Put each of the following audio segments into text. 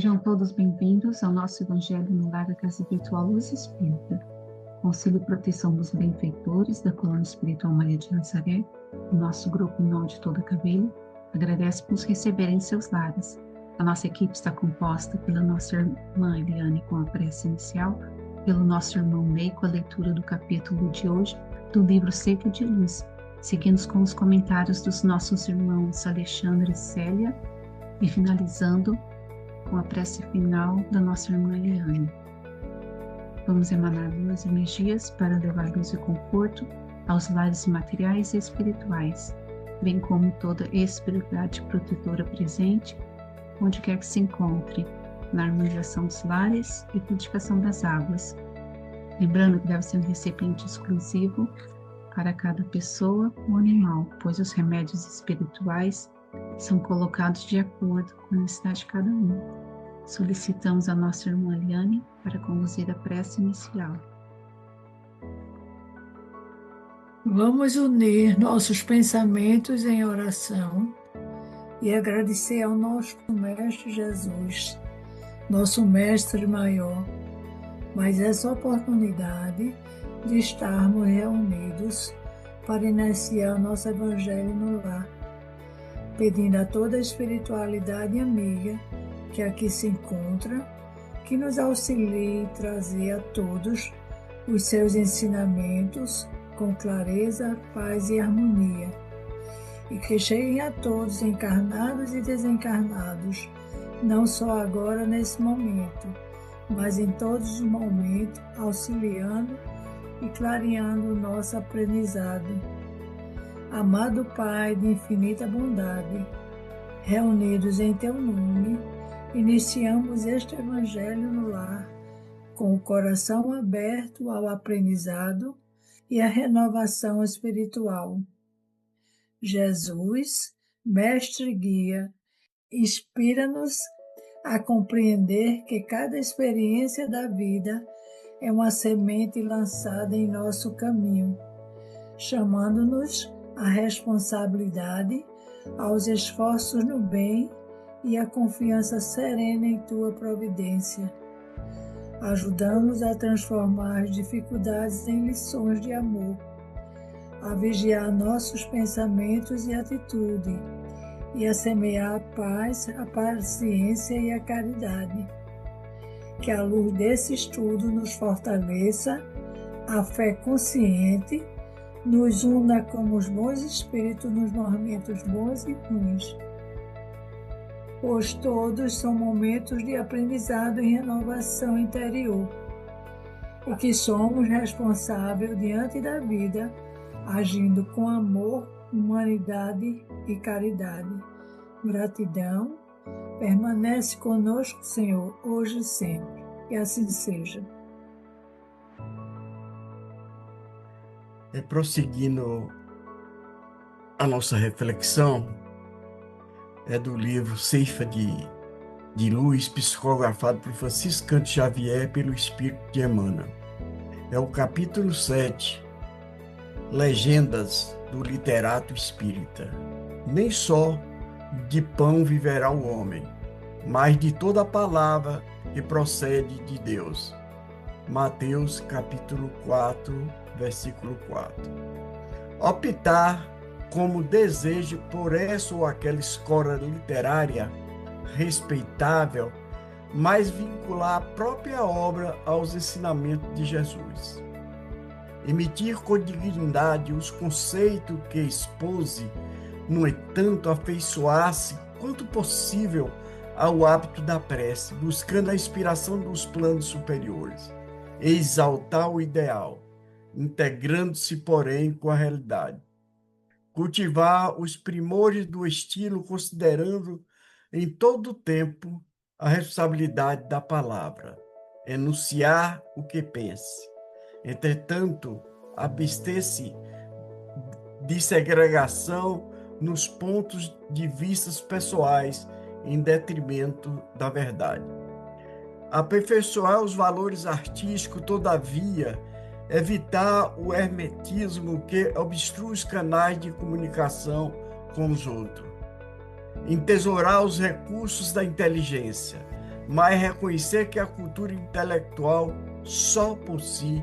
Sejam todos bem-vindos ao nosso Evangelho no Lar da Casa Virtual Luz Espírita. Conselho e proteção dos benfeitores da Colônia Espiritual Maria de Nazaré, o nosso grupo em nome de toda a Cavilha, agradece por nos receberem em seus lares. A nossa equipe está composta pela nossa irmã Eliane com a prece inicial, pelo nosso irmão Ney com a leitura do capítulo de hoje do livro Cerca de Luz, seguindo com os comentários dos nossos irmãos Alexandre e Célia, e finalizando com a prece final da nossa irmã Eliane. Vamos emanar boas energias para levar luz e conforto aos lares materiais e espirituais, bem como toda espiritualidade protetora presente, onde quer que se encontre, na harmonização dos lares e purificação das águas. Lembrando que deve ser um recipiente exclusivo para cada pessoa ou animal, pois os remédios espirituais são colocados de acordo com a necessidade de cada um. Solicitamos a nossa irmã Eliane para conduzir a prece inicial. Vamos unir nossos pensamentos em oração e agradecer ao nosso Mestre Jesus, nosso Mestre maior, mas essa oportunidade de estarmos reunidos para iniciar o nosso Evangelho no lar, pedindo a toda a espiritualidade amiga que aqui se encontra, que nos auxilie a trazer a todos os seus ensinamentos com clareza, paz e harmonia, e que cheguem a todos, encarnados e desencarnados, não só agora nesse momento, mas em todos os momentos, auxiliando e clareando o nosso aprendizado. Amado Pai de infinita bondade, reunidos em Teu nome, iniciamos este Evangelho no lar, com o coração aberto ao aprendizado e à renovação espiritual. Jesus, Mestre Guia, inspira-nos a compreender que cada experiência da vida é uma semente lançada em nosso caminho, chamando-nos à responsabilidade, aos esforços no bem e à confiança serena em Tua providência. Ajudamos a transformar as dificuldades em lições de amor, a vigiar nossos pensamentos e atitude, e a semear a paz, a paciência e a caridade. Que a luz desse estudo nos fortaleça, a fé consciente, nos una como os bons espíritos nos momentos bons e ruins, pois todos são momentos de aprendizado e renovação interior, e que somos responsáveis diante da vida, agindo com amor, humanidade e caridade. Gratidão, permanece conosco, Senhor, hoje e sempre, e assim seja. Prosseguindo a nossa reflexão, é do livro Ceifa de Luz, psicografado por Francisco Cândido Xavier pelo Espírito de Emmanuel. É o capítulo 7, Legendas do Literato Espírita. Nem só de pão viverá o homem, mas de toda a palavra que procede de Deus. Mateus capítulo 4, versículo 4. Optar como desejo por essa ou aquela escola literária respeitável, mas vincular a própria obra aos ensinamentos de Jesus. Emitir com dignidade os conceitos que expôs, no entanto, afeiçoar-se quanto possível ao hábito da prece, buscando a inspiração dos planos superiores, e exaltar o ideal, integrando-se, porém, com a realidade. Cultivar os primores do estilo, considerando em todo o tempo a responsabilidade da palavra, enunciar o que pense. Entretanto, abster-se de segregação nos pontos de vista pessoais em detrimento da verdade. Aperfeiçoar os valores artísticos, todavia, evitar o hermetismo que obstrui os canais de comunicação com os outros. Entesourar os recursos da inteligência, mas reconhecer que a cultura intelectual, só por si,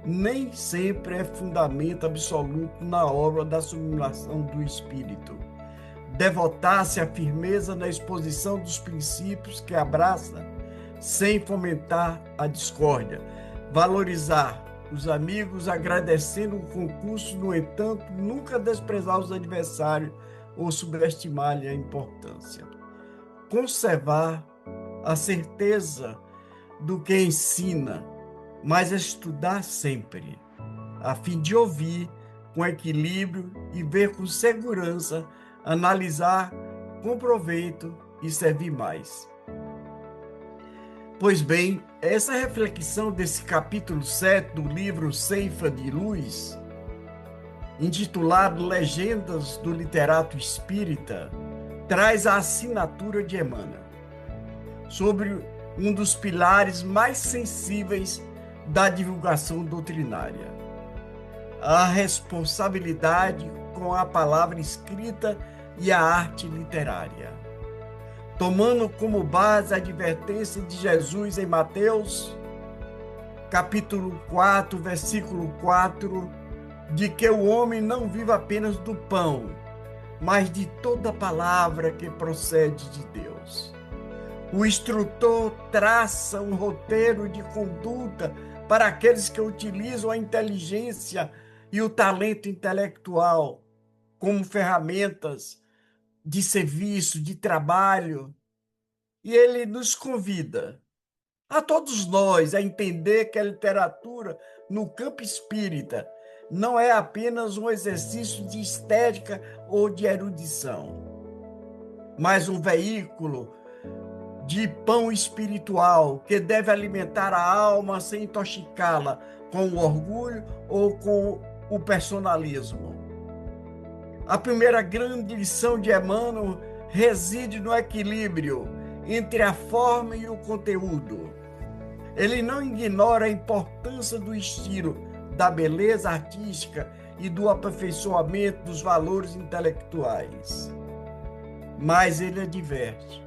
nem sempre é fundamento absoluto na obra da sublimação do espírito. Devotar-se à firmeza na exposição dos princípios que abraça, sem fomentar a discórdia. Valorizar os amigos, agradecendo o concurso, no entanto, nunca desprezar os adversários ou subestimar-lhe a importância. Conservar a certeza do que ensina, mas estudar sempre, a fim de ouvir com equilíbrio e ver com segurança, analisar com proveito e servir mais. Pois bem, essa reflexão desse capítulo 7 do livro Ceifa de Luz, intitulado Legendas do Literato Espírita, traz a assinatura de Emmanuel sobre um dos pilares mais sensíveis da divulgação doutrinária: a responsabilidade com a palavra escrita e a arte literária. Tomando como base a advertência de Jesus em Mateus, capítulo 4, versículo 4, de que o homem não vive apenas do pão, mas de toda palavra que procede de Deus. O instrutor traça um roteiro de conduta para aqueles que utilizam a inteligência e o talento intelectual como ferramentas de serviço, de trabalho. E ele nos convida, a todos nós, a entender que a literatura no campo espírita não é apenas um exercício de estética ou de erudição, mas um veículo de pão espiritual que deve alimentar a alma sem intoxicá-la com o orgulho ou com o personalismo. A primeira grande lição de Emmanuel reside no equilíbrio entre a forma e o conteúdo. Ele não ignora a importância do estilo, da beleza artística e do aperfeiçoamento dos valores intelectuais. Mas ele adverte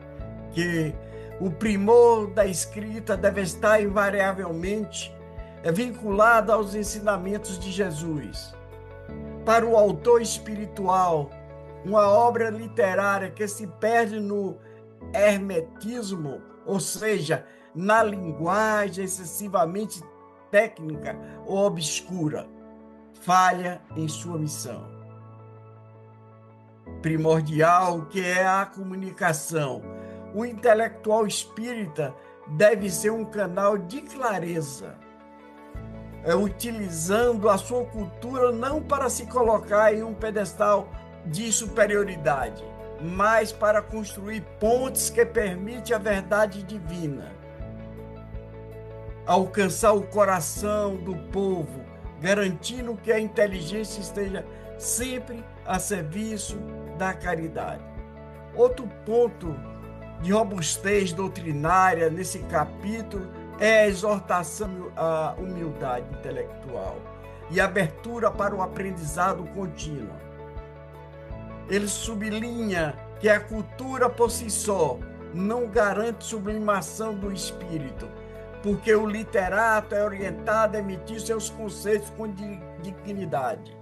que o primor da escrita deve estar invariavelmente vinculado aos ensinamentos de Jesus. Para o autor espiritual, uma obra literária que se perde no hermetismo, ou seja, na linguagem excessivamente técnica ou obscura, falha em sua missão primordial, que é a comunicação. O intelectual espírita deve ser um canal de clareza, utilizando a sua cultura não para se colocar em um pedestal de superioridade, mas para construir pontes que permitem a verdade divina alcançar o coração do povo, garantindo que a inteligência esteja sempre a serviço da caridade. Outro ponto de robustez doutrinária nesse capítulo é a exortação à humildade intelectual e abertura para o aprendizado contínuo. Ele sublinha que a cultura por si só não garante sublimação do espírito, porque o literato é orientado a emitir seus conceitos com dignidade,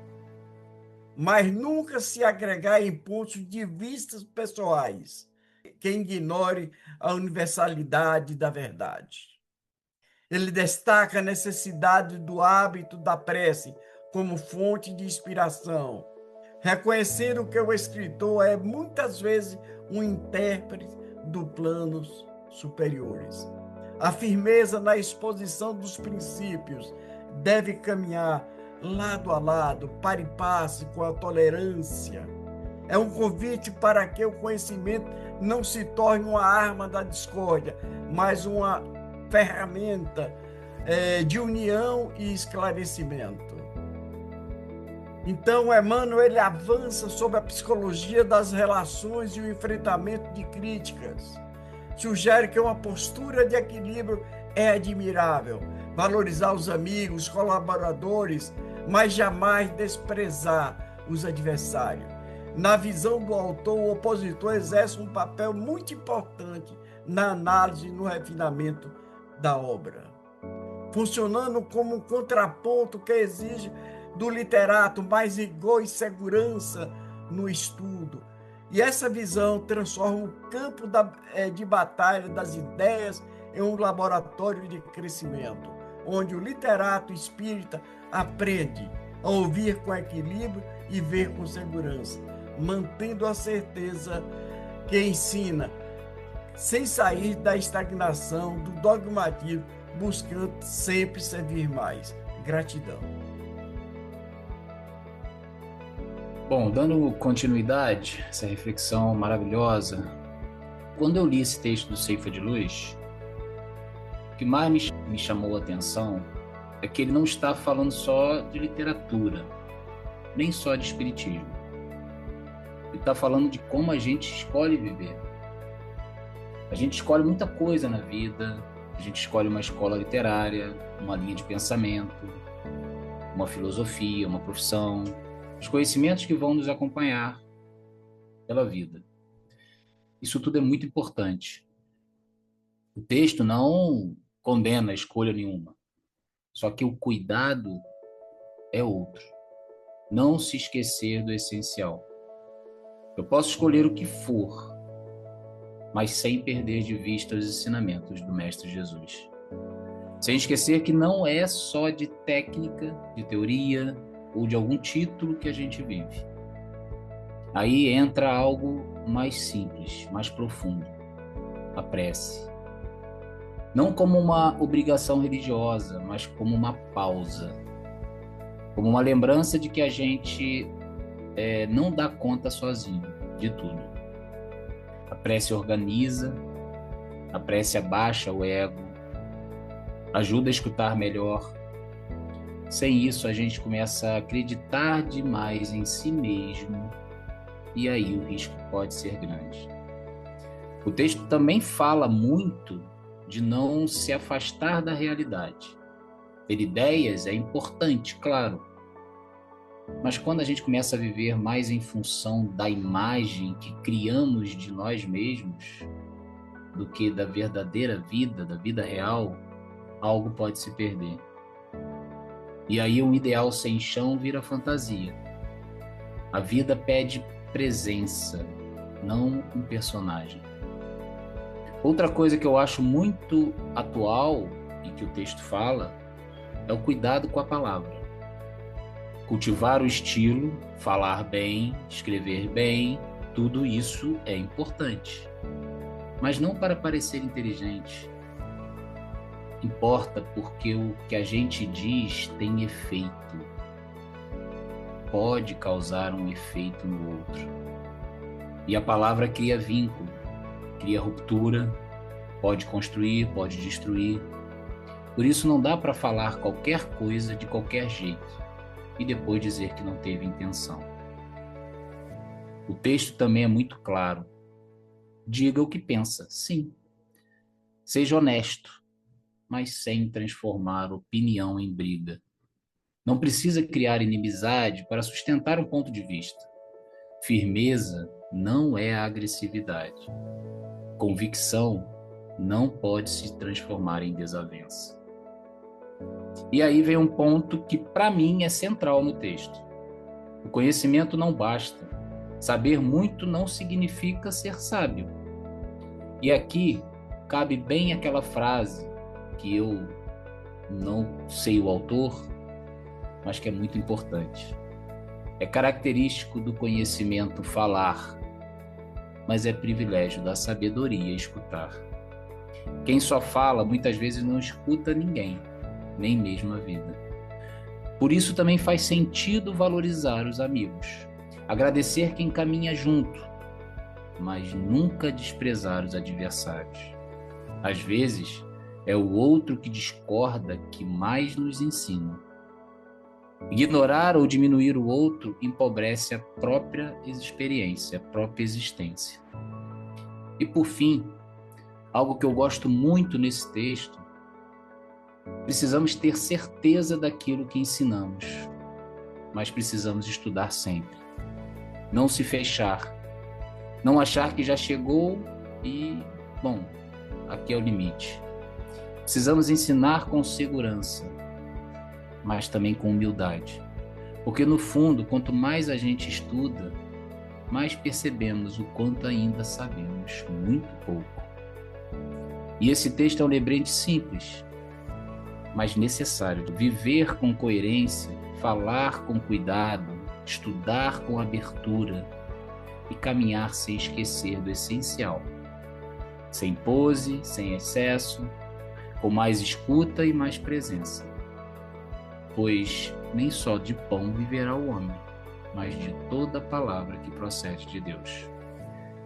mas nunca se agregar em pontos de vistas pessoais que ignore a universalidade da verdade. Ele destaca a necessidade do hábito da prece como fonte de inspiração, reconhecendo que o escritor é muitas vezes um intérprete dos planos superiores. A firmeza na exposição dos princípios deve caminhar lado a lado, par e passo com a tolerância. É um convite para que o conhecimento não se torne uma arma da discórdia, mas uma ferramenta de união e esclarecimento. Então, Emmanuel ele avança sobre a psicologia das relações e o enfrentamento de críticas. Sugere que uma postura de equilíbrio é admirável, valorizar os amigos, colaboradores, mas jamais desprezar os adversários. Na visão do autor, o opositor exerce um papel muito importante na análise e no refinamento da obra, funcionando como um contraponto que exige do literato mais rigor e segurança no estudo. E essa visão transforma o campo de batalha das ideias em um laboratório de crescimento, onde o literato espírita aprende a ouvir com equilíbrio e ver com segurança, mantendo a certeza que ensina, sem sair da estagnação, do dogmatismo, buscando sempre servir mais. Gratidão. Bom, dando continuidade a essa reflexão maravilhosa, quando eu li esse texto do Ceifa de Luz, o que mais me chamou a atenção é que ele não está falando só de literatura, nem só de espiritismo. Ele está falando de como a gente escolhe viver. A gente escolhe muita coisa na vida, a gente escolhe uma escola literária, uma linha de pensamento, uma filosofia, uma profissão, os conhecimentos que vão nos acompanhar pela vida. Isso tudo é muito importante. O texto não condena escolha nenhuma, só que o cuidado é outro. Não se esquecer do essencial. Eu posso escolher o que for, mas sem perder de vista os ensinamentos do Mestre Jesus. Sem esquecer que não é só de técnica, de teoria ou de algum título que a gente vive. Aí entra algo mais simples, mais profundo, a prece. Não como uma obrigação religiosa, mas como uma pausa, como uma lembrança de que a gente não dá conta sozinho de tudo. A prece organiza, a prece abaixa o ego, ajuda a escutar melhor. Sem isso, a gente começa a acreditar demais em si mesmo, e aí o risco pode ser grande. O texto também fala muito de não se afastar da realidade. Ter ideias é importante, claro, mas quando a gente começa a viver mais em função da imagem que criamos de nós mesmos do que da verdadeira vida, da vida real, algo pode se perder. E aí um ideal sem chão vira fantasia. A vida pede presença, não um personagem. Outra coisa que eu acho muito atual e que o texto fala é o cuidado com a palavra. Cultivar o estilo, falar bem, escrever bem, tudo isso é importante. Mas não para parecer inteligente. Importa porque o que a gente diz tem efeito. Pode causar um efeito no outro. E a palavra cria vínculo, cria ruptura, pode construir, pode destruir. Por isso não dá para falar qualquer coisa de qualquer jeito e depois dizer que não teve intenção. O texto também é muito claro. Diga o que pensa, sim. Seja honesto, mas sem transformar opinião em briga. Não precisa criar inimizade para sustentar um ponto de vista. Firmeza não é agressividade. Convicção não pode se transformar em desavença. E aí vem um ponto que, para mim, é central no texto. O conhecimento não basta. Saber muito não significa ser sábio. E aqui cabe bem aquela frase que eu não sei o autor, mas que é muito importante. É característico do conhecimento falar, mas é privilégio da sabedoria escutar. Quem só fala muitas vezes não escuta ninguém, nem mesmo a vida. Por isso também faz sentido valorizar os amigos, agradecer quem caminha junto, mas nunca desprezar os adversários. Às vezes, é o outro que discorda que mais nos ensina. Ignorar ou diminuir o outro empobrece a própria experiência, a própria existência. E por fim, algo que eu gosto muito nesse texto, precisamos ter certeza daquilo que ensinamos, mas precisamos estudar sempre. Não se fechar, não achar que já chegou e, bom, aqui é o limite. Precisamos ensinar com segurança, mas também com humildade. Porque, no fundo, quanto mais a gente estuda, mais percebemos o quanto ainda sabemos muito pouco. E esse texto é um lembrete simples, mas necessário. Viver com coerência, falar com cuidado, estudar com abertura e caminhar sem esquecer do essencial. Sem pose, sem excesso, com mais escuta e mais presença. Pois nem só de pão viverá o homem, mas de toda palavra que procede de Deus.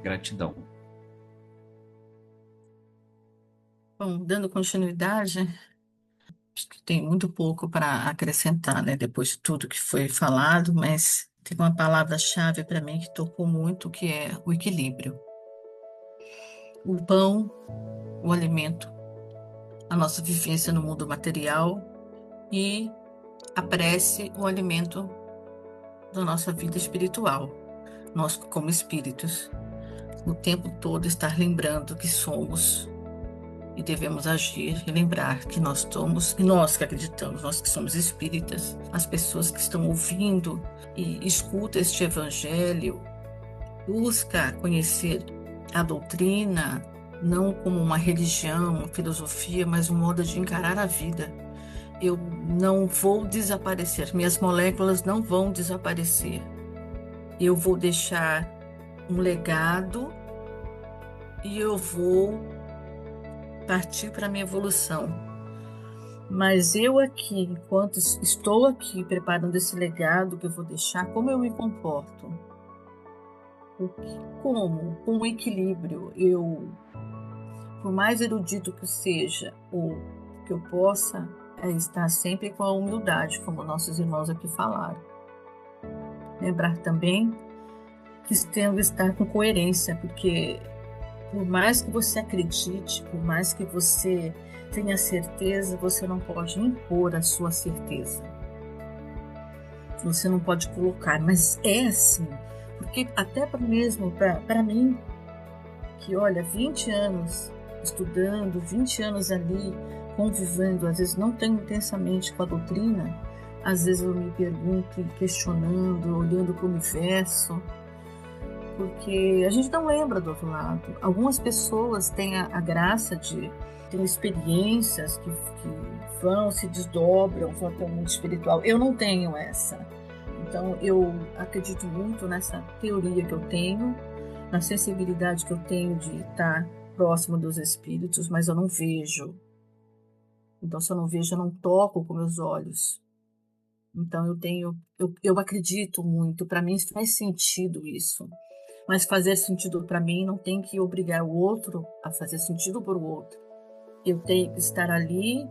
Gratidão. Bom, dando continuidade, acho que tem muito pouco para acrescentar, né, depois de tudo que foi falado, mas tem uma palavra-chave para mim que tocou muito, que é o equilíbrio. O pão, o alimento, a nossa vivência no mundo material e a prece, o alimento da nossa vida espiritual. Nós, como espíritos, o tempo todo estar lembrando que somos e devemos agir e lembrar que nós somos, e nós que acreditamos, nós que somos espíritas, as pessoas que estão ouvindo e escutam este evangelho, busca conhecer a doutrina, não como uma religião, uma filosofia, mas um modo de encarar a vida. Eu não vou desaparecer, minhas moléculas não vão desaparecer. Eu vou deixar um legado e eu vou partir para a minha evolução. Mas eu aqui, enquanto estou aqui preparando esse legado que eu vou deixar, como eu me comporto? Como? Com o equilíbrio. Eu, por mais erudito que seja, ou que eu possa, estar sempre com a humildade, como nossos irmãos aqui falaram. Lembrar também que temos que estar com coerência, porque por mais que você acredite, por mais que você tenha certeza, você não pode impor a sua certeza. Você não pode colocar, mas é assim. Porque até mesmo para mim, que olha, 20 anos estudando, 20 anos ali, convivendo, às vezes não tão intensamente com a doutrina, às vezes eu me pergunto, questionando, olhando para o universo, porque a gente não lembra do outro lado. Algumas pessoas têm a graça de ter experiências que vão, se desdobram, vão para o mundo espiritual. Eu não tenho essa. Então, eu acredito muito nessa teoria que eu tenho, na sensibilidade que eu tenho de estar próximo dos espíritos, mas eu não vejo. Então, se eu não vejo, eu não toco com meus olhos. Então, eu acredito muito. Para mim, faz sentido isso. Mas fazer sentido para mim não tem que obrigar o outro a fazer sentido para o outro. Eu tenho que estar ali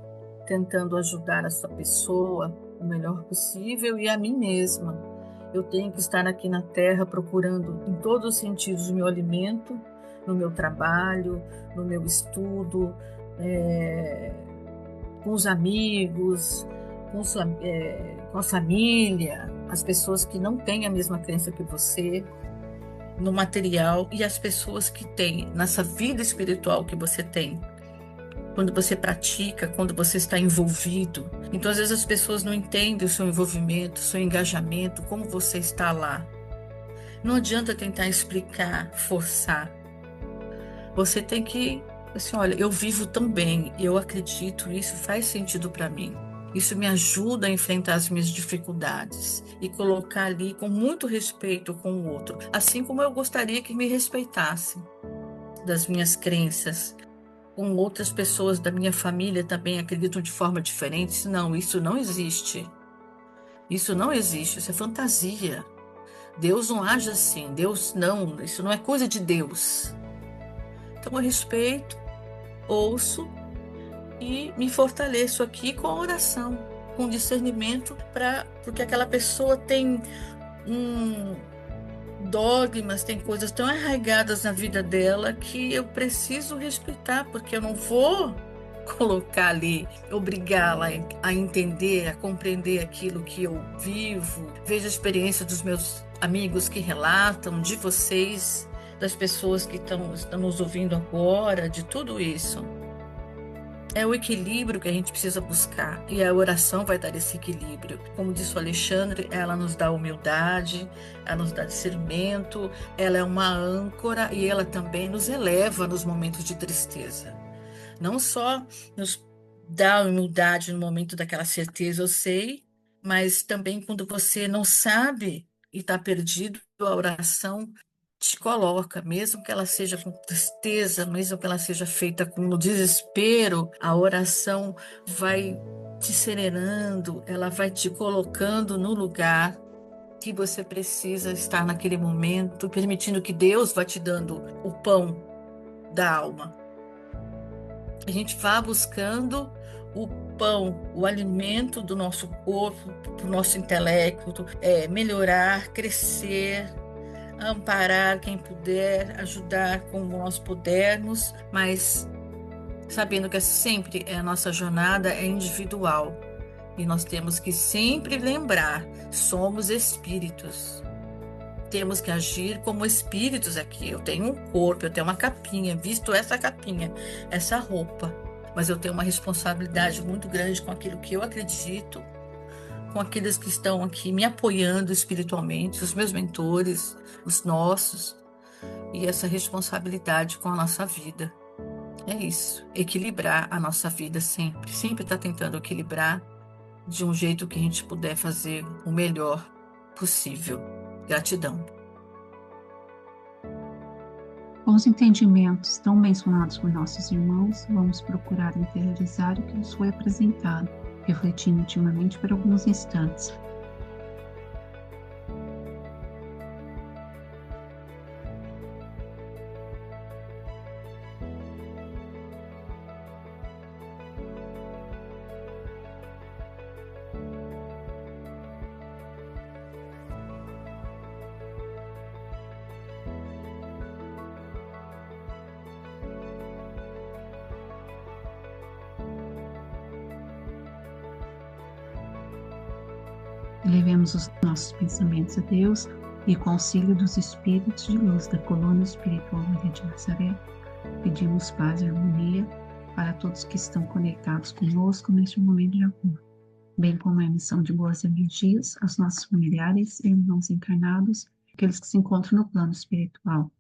tentando ajudar essa pessoa o melhor possível e a mim mesma. Eu tenho que estar aqui na Terra procurando em todos os sentidos o meu alimento, no meu trabalho, no meu estudo, com os amigos, com a família, as pessoas que não têm a mesma crença que você, no material, e as pessoas que têm nessa vida espiritual que você tem. Quando você pratica, quando você está envolvido. Então, às vezes, as pessoas não entendem o seu envolvimento, o seu engajamento, como você está lá. Não adianta tentar explicar, forçar. Você tem que, assim, olha, eu vivo tão bem, eu acredito, isso faz sentido para mim. Isso me ajuda a enfrentar as minhas dificuldades e colocar ali com muito respeito com o outro, assim como eu gostaria que me respeitasse das minhas crenças. Com outras pessoas da minha família também acreditam de forma diferente. Não, isso não existe. Isso não existe, isso é fantasia. Deus não age assim, Deus não, isso não é coisa de Deus. Então eu respeito, ouço e me fortaleço aqui com a oração, com discernimento, porque aquela pessoa tem dogmas, tem coisas tão arraigadas na vida dela que eu preciso respeitar, porque eu não vou colocar ali, obrigá-la a entender, a compreender aquilo que eu vivo. Vejo a experiência dos meus amigos que relatam, de vocês, das pessoas que estão nos ouvindo agora, de tudo isso. É o equilíbrio que a gente precisa buscar, e a oração vai dar esse equilíbrio. Como disse o Alexandre, ela nos dá humildade, ela nos dá discernimento, ela é uma âncora e ela também nos eleva nos momentos de tristeza. Não só nos dá humildade no momento daquela certeza, eu sei, mas também quando você não sabe e está perdido, a oração te coloca, mesmo que ela seja com tristeza, mesmo que ela seja feita com desespero, a oração vai te serenando, ela vai te colocando no lugar que você precisa estar naquele momento, permitindo que Deus vá te dando o pão da alma. A gente vá buscando o pão, o alimento do nosso corpo, do nosso intelecto, melhorar, crescer, amparar quem puder, ajudar como nós pudermos, mas sabendo que sempre a nossa jornada é individual e nós temos que sempre lembrar, somos espíritos. Temos que agir como espíritos aqui. Eu tenho um corpo, eu tenho uma capinha, visto essa capinha, essa roupa, mas eu tenho uma responsabilidade muito grande com aquilo que eu acredito, com aqueles que estão aqui me apoiando espiritualmente, os meus mentores, os nossos, e essa responsabilidade com a nossa vida. É isso, equilibrar a nossa vida sempre. Sempre estar tentando equilibrar de um jeito que a gente puder fazer o melhor possível. Gratidão. Com os entendimentos tão mencionados por nossos irmãos, vamos procurar interiorizar o que nos foi apresentado, refletindo intimamente por alguns instantes. Elevemos os nossos pensamentos a Deus e com o auxílio dos espíritos de luz da colônia espiritual Maria de Nazaré, pedimos paz e harmonia para todos que estão conectados conosco neste momento de amor, bem como a emissão de boas energias aos nossos familiares e irmãos encarnados, aqueles que se encontram no plano espiritual.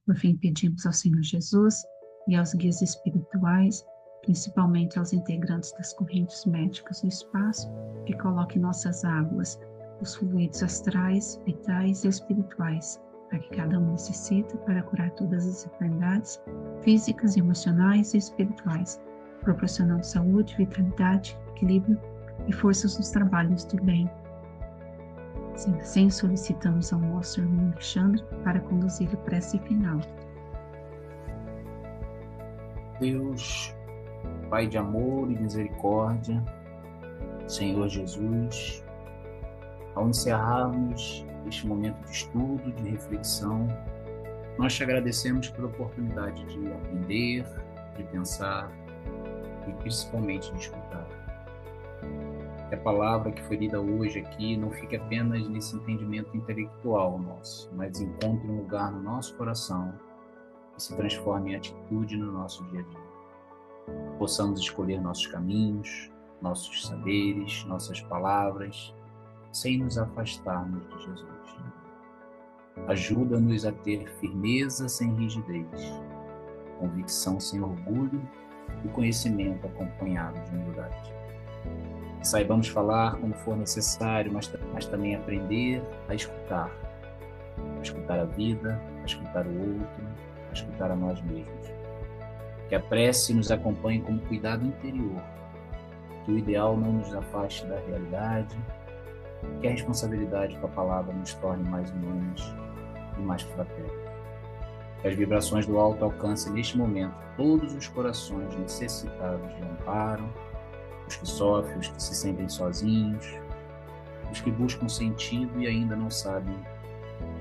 Por fim, pedimos ao Senhor Jesus e aos guias espirituais, principalmente aos integrantes das correntes médicas do espaço, que coloquem nossas águas, os fluidos astrais, vitais e espirituais, para que cada um necessita para curar todas as enfermidades físicas, emocionais e espirituais, proporcionando saúde, vitalidade, equilíbrio e forças nos trabalhos do bem. Sendo assim, solicitamos ao nosso irmão Alexandre para conduzir a prece final. Deus, Pai de amor e misericórdia, Senhor Jesus, ao encerrarmos este momento de estudo, de reflexão, nós te agradecemos pela oportunidade de aprender, de pensar e principalmente de escutar. Que a palavra que foi lida hoje aqui não fique apenas nesse entendimento intelectual nosso, mas encontre um lugar no nosso coração e se transforme em atitude no nosso dia a dia. Possamos escolher nossos caminhos, nossos saberes, nossas palavras, sem nos afastarmos de Jesus. Ajuda-nos a ter firmeza sem rigidez, convicção sem orgulho e conhecimento acompanhado de humildade. Saibamos falar quando for necessário, mas também aprender a escutar a vida, a escutar o outro, a escutar a nós mesmos. Que a prece nos acompanhe como cuidado interior, que o ideal não nos afaste da realidade, que a responsabilidade com a palavra nos torne mais humanos e mais fraternos. Que as vibrações do alto alcancem neste momento todos os corações necessitados de amparo, os que sofrem, os que se sentem sozinhos, os que buscam sentido e ainda não sabem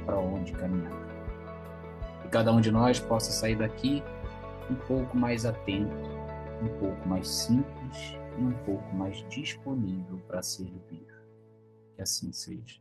para onde caminhar. Que cada um de nós possa sair daqui um pouco mais atento, um pouco mais simples e um pouco mais disponível para servir. Que assim seja.